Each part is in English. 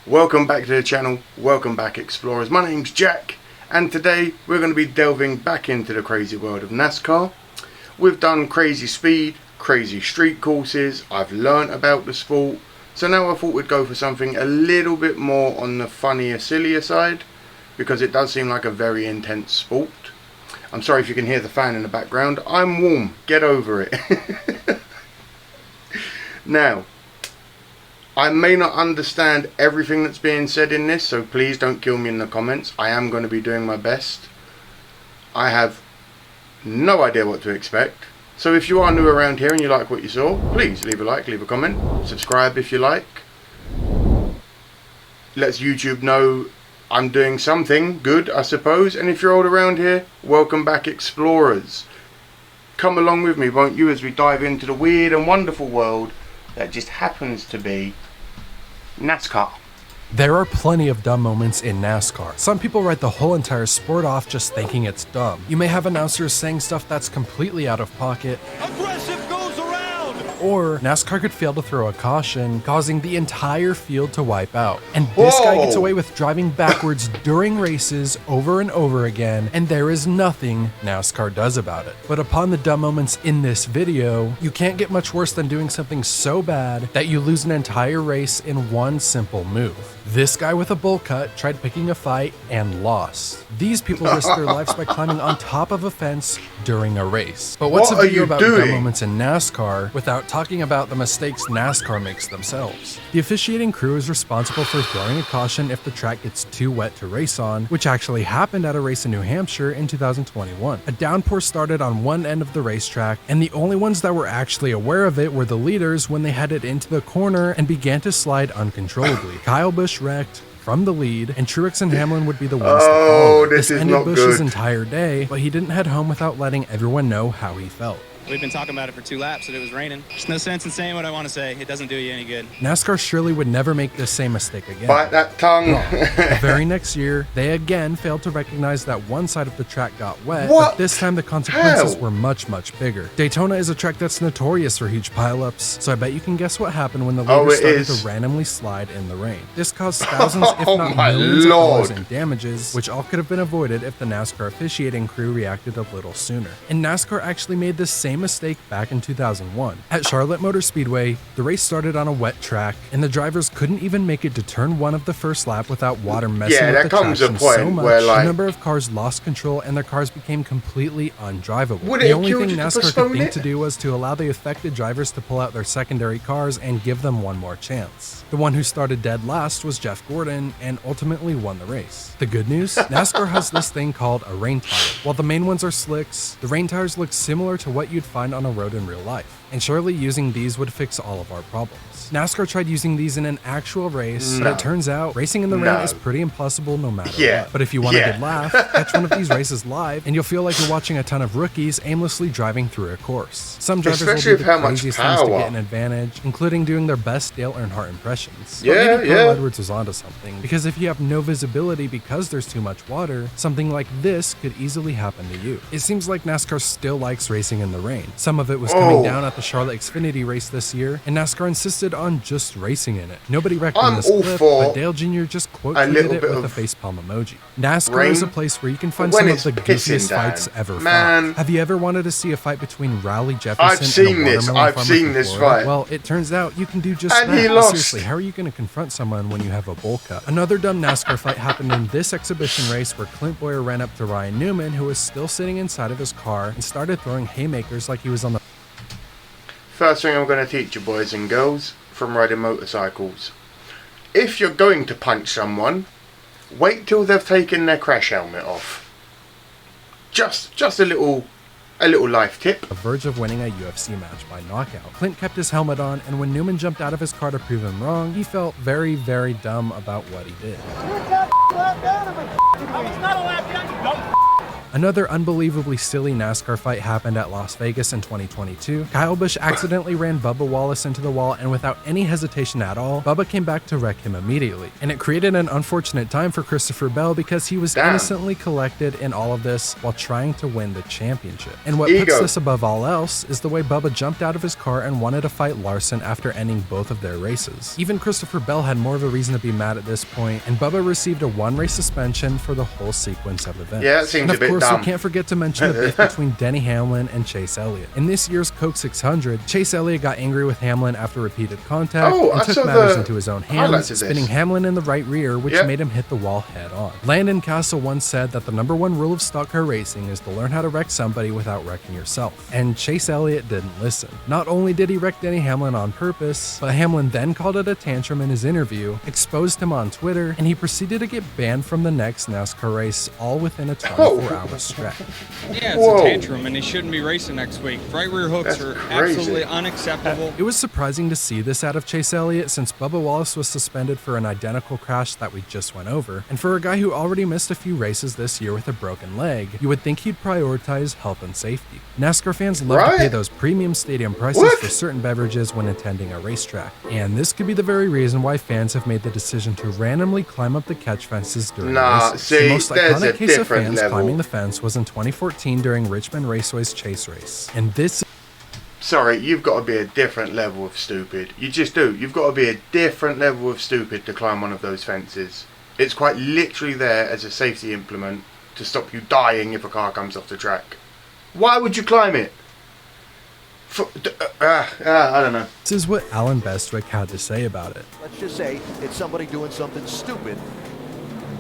Welcome back to the channel, welcome back explorers. My name's Jack and today we're going to be delving back into the crazy world of NASCAR. We've done crazy speed, crazy street courses, I've learnt about the sport, so now I thought we'd go for something a little bit more on the funnier, sillier side, because it does seem like a very intense sport. I'm sorry if you can hear the fan in the background, I'm warm, get over it. Now, I may not understand everything that's being said in this, so please don't kill me in the comments. I am going to be doing my best. I have no idea what to expect. So if you are new around here and you like what you saw, please leave a like, leave a comment, subscribe if you like. Lets YouTube know I'm doing something good, I suppose. And if you're old around here, welcome back explorers. Come along with me, won't you, as we dive into the weird and wonderful world that just happens to be NASCAR. There are plenty of dumb moments in NASCAR. Some people write the whole entire sport off just thinking it's dumb. You may have announcers saying stuff that's completely out of pocket. Aggressive goes around! Or NASCAR could fail to throw a caution, causing the entire field to wipe out. And this guy gets away with driving backwards during races over and over again, and there is nothing NASCAR does about it. But upon the dumb moments in this video, you can't get much worse than doing something so bad that you lose an entire race in one simple move. This guy with a bowl cut tried picking a fight and lost. These people risked their lives by climbing on top of a fence during a race. But what's a video about dumb moments in NASCAR without talking about the mistakes NASCAR makes themselves? The officiating crew is responsible for throwing a caution if the track gets too wet to race on, which actually happened at a race in New Hampshire in 2021. A downpour started on one end of the racetrack, and the only ones that were actually aware of it were the leaders when they headed into the corner and began to slide uncontrollably. Kyle Busch wrecked from the lead, and Truex and Hamlin would be the ones to follow. This ended Busch's entire day, but he didn't head home without letting everyone know how he felt. We've been talking about it for 2 laps that it was raining. There's no sense in saying what I want to say. It doesn't do you any good. NASCAR surely would never make this same mistake again. Bite that tongue. The very next year, they again failed to recognize that one side of the track got wet, but this time the consequences were much, much bigger. Daytona is a track that's notorious for huge pileups, so I bet you can guess what happened when the leaders started to randomly slide in the rain. This caused thousands, if not millions of dollars in damages, which all could have been avoided if the NASCAR officiating crew reacted a little sooner. And NASCAR actually made this same mistake back in 2001. At Charlotte Motor Speedway, the race started on a wet track, and the drivers couldn't even make it to turn 1 of the first lap without water messing with the traction so much, a number of cars lost control and their cars became completely undrivable. The only thing NASCAR could think to do was to allow the affected drivers to pull out their secondary cars and give them one more chance. The one who started dead last was Jeff Gordon and ultimately won the race. The good news? NASCAR has this thing called a rain tire. While the main ones are slicks, the rain tires look similar to what you'd find on a road in real life, and surely using these would fix all of our problems. NASCAR tried using these in an actual race, but it turns out racing in the rain is pretty impossible no matter what. But if you want a good laugh, catch one of these races live, and you'll feel like you're watching a ton of rookies aimlessly driving through a course. Some drivers will do the craziest things to get an advantage, including doing their best Dale Earnhardt impressions. But maybe Carl Edwards was onto something, because if you have no visibility because there's too much water, something like this could easily happen to you. It seems like NASCAR still likes racing in the rain. Some of it was coming down at the Charlotte Xfinity race this year, and NASCAR insisted on just racing in it. Nobody reckoned this clip, but Dale Jr. just quote-tweeted it with a facepalm emoji. NASCAR is a place where you can find some of the goofiest fights ever fought. Have you ever wanted to see a fight between Rowley Jefferson and a watermelon farmer from Florida? Well, it turns out you can do just that. Seriously, how are you going to confront someone when you have a bowl cut? Another dumb NASCAR fight happened in this exhibition race where Clint Boyer ran up to Ryan Newman, who was still sitting inside of his car, and started throwing haymakers like he was on the... First thing I'm going to teach you boys and girls from riding motorcycles. If you're going to punch someone, wait till they've taken their crash helmet off. Just a little life tip. On the verge of winning a UFC match by knockout. Clint kept his helmet on, and when Newman jumped out of his car to prove him wrong, he felt very, very dumb about what he did. Another unbelievably silly NASCAR fight happened at Las Vegas in 2022. Kyle Busch accidentally ran Bubba Wallace into the wall, and without any hesitation at all, Bubba came back to wreck him immediately. And it created an unfortunate time for Christopher Bell because he was innocently collected in all of this while trying to win the championship. And what puts this above all else is the way Bubba jumped out of his car and wanted to fight Larson after ending both of their races. Even Christopher Bell had more of a reason to be mad at this point, and Bubba received a one-race suspension for the whole sequence of events. Yeah, it seems a bit dumb. And of course, we can't forget to mention the beef between Denny Hamlin and Chase Elliott. In this year's Coke 600, Chase Elliott got angry with Hamlin after repeated contact and took matters into his own hands, spinning Hamlin in the right rear, which made him hit the wall head on. Landon Castle once said that the #1 rule of stock car racing is to learn how to wreck somebody without wrecking yourself. And Chase Elliott didn't listen. Not only did he wreck Denny Hamlin on purpose, but Hamlin then called it a tantrum in his interview, exposed him on Twitter, and he proceeded to get banned from the next NASCAR race, all within a 24-hour stretch. Yeah, it's a tantrum, and he shouldn't be racing next week. Right rear hooks are absolutely unacceptable. It was surprising to see this out of Chase Elliott since Bubba Wallace was suspended for an identical crash that we just went over, and for a guy who already missed a few races this year with a broken leg, you would think he'd prioritize health and safety. NASCAR fans love to pay those premium stadium prices for certain beverages when attending a racetrack, and this could be the very reason why fans have made the decision to randomly climb up the catch fences during races. The most iconic case of fans climbing the fence was in 2014 during Richmond Raceway's chase race, and this... Sorry, you've got to be a different level of stupid. You just do. You've got to be a different level of stupid to climb one of those fences. It's quite literally there as a safety implement to stop you dying if a car comes off the track. Why would you climb it? I don't know. This is what Alan Bestwick had to say about it. Let's just say it's somebody doing something stupid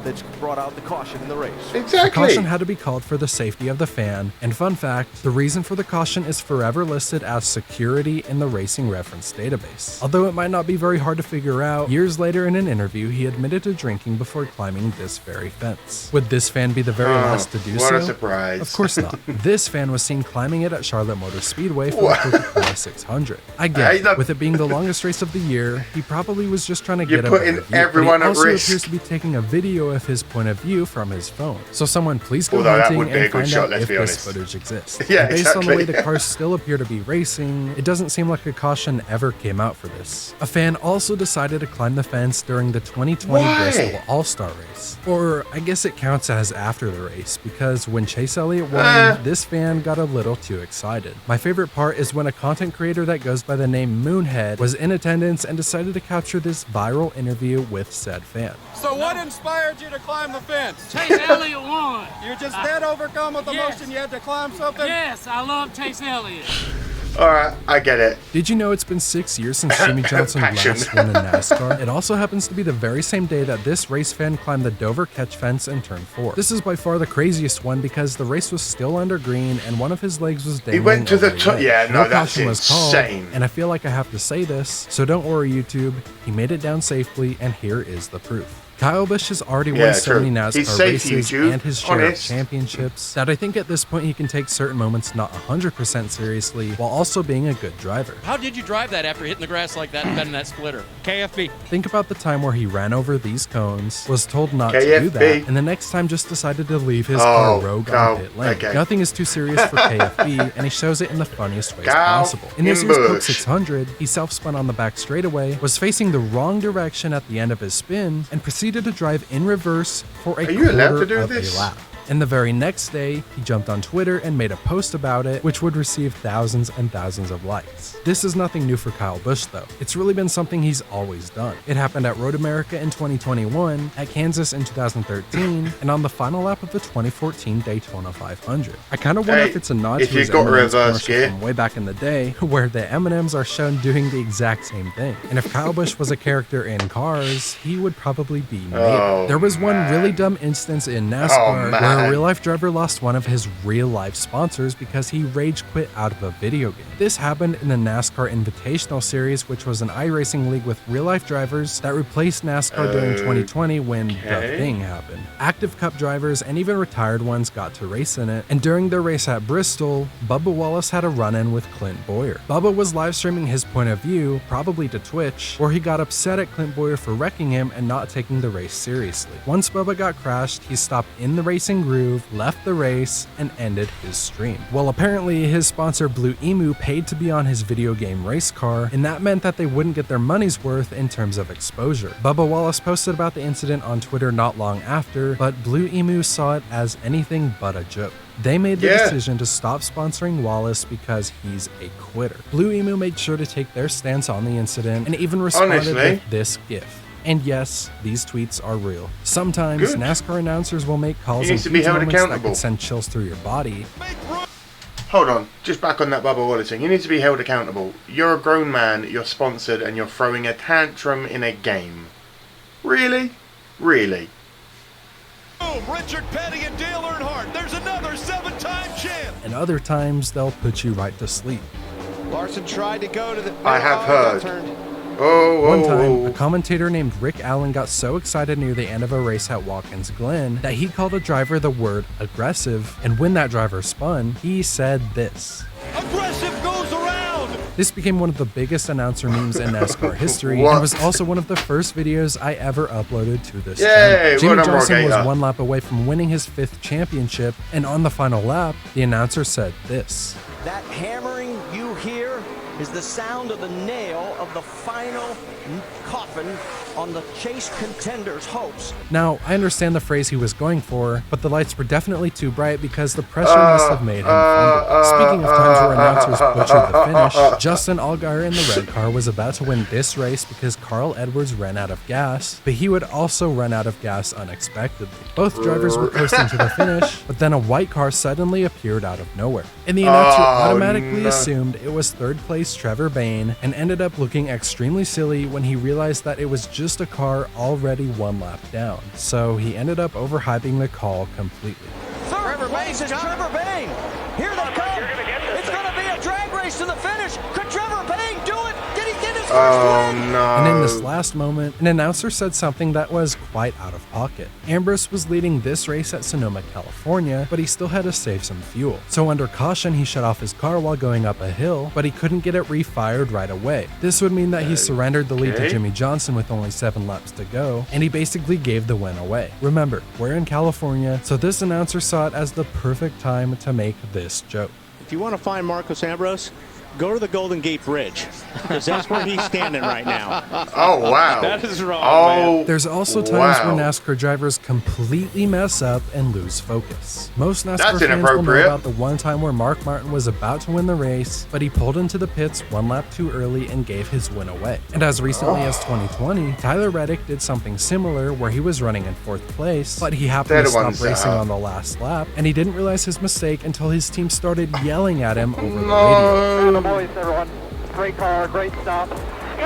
that's brought out the caution in the race. Exactly. The caution had to be called for the safety of the fan, and fun fact, the reason for the caution is forever listed as security in the racing reference database. Although it might not be very hard to figure out, years later in an interview, he admitted to drinking before climbing this very fence. Would this fan be the very last to do so? What a surprise. Of course not. This fan was seen climbing it at Charlotte Motor Speedway for the Coca-Cola 600. I get it. With it being the longest race of the year, he probably was just trying to get a better view, everyone but he at also risk. appears to be taking a video of his point of view from his phone. So someone please go hunting and find out if this footage exists. Yeah, based on the way the cars still appear to be racing, it doesn't seem like a caution ever came out for this. A fan also decided to climb the fence during the 2020 Bristol All-Star race. Or I guess it counts as after the race, because when Chase Elliott won, this fan got a little too excited. My favorite part is when a content creator that goes by the name Moonhead was in attendance and decided to capture this viral interview with said fan. So what inspired you to climb the fence? Chase Elliott won. You're just that overcome with emotion you had to climb something? Yes, I love Chase Elliott. Alright, I get it. Did you know it's been 6 years since Jimmy Johnson last won in NASCAR? It also happens to be the very same day that this race fan climbed the Dover catch fence in turn 4. This is by far the craziest one because the race was still under green and one of his legs was dangling. He went to the top. Yeah, no, that's caution was called, insane. and I feel like I have to say this, so don't worry YouTube, he made it down safely and here is the proof. Kyle Busch has already won so many NASCAR races and his share of championships that I think at this point he can take certain moments not 100% seriously while also being a good driver. How did you drive that after hitting the grass like that and bending that splitter? KFB. Think about the time where he ran over these cones, was told not to do that, and the next time just decided to leave his car rogue on pit lane. Nothing is too serious for KFB, and he shows it in the funniest ways possible. In this year's Coke 600, he self-spun on the back straightaway, was facing the wrong direction at the end of his spin, and proceeded to drive in reverse for a quarter of a lap. And the very next day, he jumped on Twitter and made a post about it, which would receive thousands and thousands of likes. This is nothing new for Kyle Busch though. It's really been something he's always done. It happened at Road America in 2021, at Kansas in 2013, and on the final lap of the 2014 Daytona 500. I kind of wonder if it's a nod to his M&M's commercial from way back in the day, where the M&Ms are shown doing the exact same thing. And if Kyle Busch was a character in Cars, he would probably be Mater. There was one really dumb instance in NASCAR where a real-life driver lost one of his real-life sponsors because he rage quit out of a video game. This happened in the NASCAR Invitational Series, which was an iRacing league with real-life drivers that replaced NASCAR during 2020 when the thing happened. Active Cup drivers and even retired ones got to race in it, and during their race at Bristol, Bubba Wallace had a run-in with Clint Boyer. Bubba was live streaming his point of view, probably to Twitch, where he got upset at Clint Boyer for wrecking him and not taking the race seriously. Once Bubba got crashed, he stopped in the racing groove, left the race, and ended his stream. Well, apparently his sponsor Blue Emu paid to be on his video game race car, and that meant that they wouldn't get their money's worth in terms of exposure. Bubba Wallace posted about the incident on Twitter not long after, but Blue Emu saw it as anything but a joke. They made the decision to stop sponsoring Wallace because he's a quitter. Blue Emu made sure to take their stance on the incident and even responded with this gif. And yes, these tweets are real. Sometimes NASCAR announcers will make calls in huge moments that can send chills through your body. Hold on, just back on that Bubba Wallace thing. You need to be held accountable. You're a grown man, you're sponsored, and you're throwing a tantrum in a game. Really? Really? Oh, Richard Petty and Dale Earnhardt. There's another 7-time champ. And other times, they'll put you right to sleep. Larson tried to go to the... I have heard. One time, a commentator named Rick Allen got so excited near the end of a race at Watkins Glen that he called a driver the word aggressive, and when that driver spun, he said this. Aggressive goes around! This became one of the biggest announcer memes in NASCAR history, and was also one of the first videos I ever uploaded to this channel. Jimmy Johnson was one lap away from winning his 5th championship, and on the final lap, the announcer said this. That hammering you hear is the sound of the nail of the final coffin on the chase contender's hopes. Now, I understand the phrase he was going for, but the lights were definitely too bright because the pressure must have made him fumble. Speaking of times where announcers butchered the finish, Justin Allgaier in the red car was about to win this race because Carl Edwards ran out of gas, but he would also run out of gas unexpectedly. Both drivers were coasting to the finish, but then a white car suddenly appeared out of nowhere, and the announcer automatically assumed it was 3rd place Trevor Bayne and ended up looking extremely silly when he realized that it was just a car already 1 lap down. So he ended up overhyping the call completely. Third place is Trevor Bayne. Here they come. It's going to be a drag race to the finish. Could Trevor Bayne do it? Did he get his first win? No. And in this last moment, an announcer said something that was quite out of pocket. Ambrose was leading this race at Sonoma, California, but he still had to save some fuel. So under caution, he shut off his car while going up a hill, but he couldn't get it refired right away. This would mean that he surrendered the lead to Jimmy Johnson with only 7 laps to go, and he basically gave the win away. Remember, we're in California, so this announcer saw it as the perfect time to make this joke. If you want to find Marcos Ambrose, go to the Golden Gate Bridge, because that's where he's standing right now. Oh, wow. That is wrong, man. There's also times where NASCAR drivers completely mess up and lose focus. Most NASCAR fans will know about the one time where Mark Martin was about to win the race, but he pulled into the pits 1 lap too early and gave his win away. And as recently as 2020, Tyler Reddick did something similar where he was running in 4th place, but he happened to stop racing on the last lap, and he didn't realize his mistake until his team started yelling at him over the radio. Boys, everyone. Great car, great stop. Go! It's the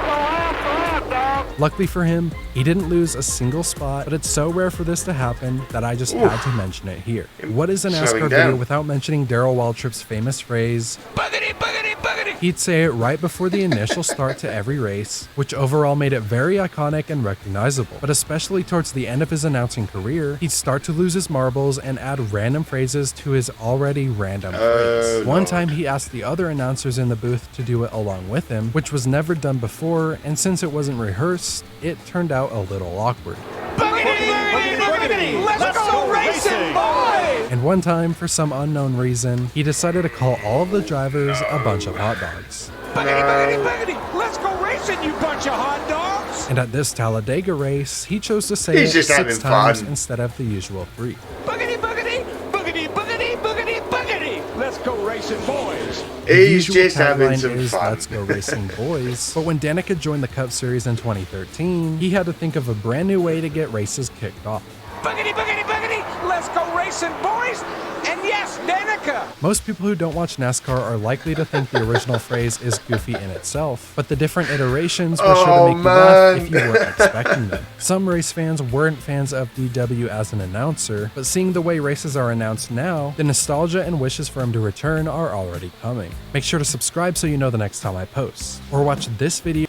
last lap, dog! Luckily for him, he didn't lose a single spot, but it's so rare for this to happen that I just had to mention it here. What is a NASCAR video without mentioning Daryl Waltrip's famous phrase, "Buggity, buggity, buggity"? He'd say it right before the initial start to every race, which overall made it very iconic and recognizable. But especially towards the end of his announcing career, he'd start to lose his marbles and add random phrases to his already random phrase. One time he asked the other announcers in the booth to do it along with him, which was never done before, and since it wasn't rehearsed, it turned out a little awkward. Buggity, buggity, buggity! Let's go racing, boys! And one time, for some unknown reason, he decided to call all of the drivers a bunch of hot dogs. Buggity, buggity, buggity! Let's go racing, you bunch of hot dogs! And at this Talladega race, he chose to say it 6 times instead of the usual 3. Buggity, buggity, buggity, buggity, buggity, buggity! Let's go racing, boys! He's just having some fun. Let's go racing, boys. But when Danica joined the Cup Series in 2013, he had to think of a brand new way to get races kicked off. Buggity, buggity, buggity! Let's go racing, boys! And yes, Danica! Most people who don't watch NASCAR are likely to think the original phrase is goofy in itself, but the different iterations were sure to make you laugh if you weren't expecting them. Some race fans weren't fans of DW as an announcer, but seeing the way races are announced now, the nostalgia and wishes for him to return are already coming. Make sure to subscribe so you know the next time I post, or watch this video.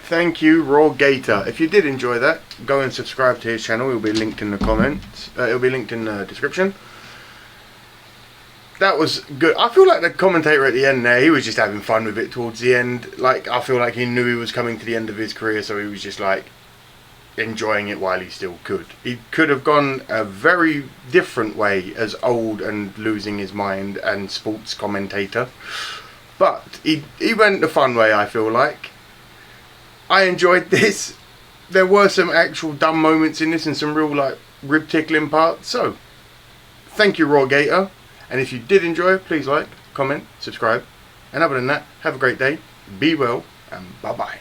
Thank you, Raw Gator. If you did enjoy that, go and subscribe to his channel. It will be linked in the comments. It will be linked in the description. That was good. I feel like the commentator at the end there, he was just having fun with it towards the end. Like, I feel like he knew he was coming to the end of his career, so he was just like, enjoying it while he still could. He could have gone a very different way as old and losing his mind and sports commentator, but he went the fun way, I feel like. I enjoyed this. There were some actual dumb moments in this and some real like rib tickling parts, so thank you, Raw Gator. And if you did enjoy, please like, comment, subscribe, and other than that, have a great day, be well, and bye bye.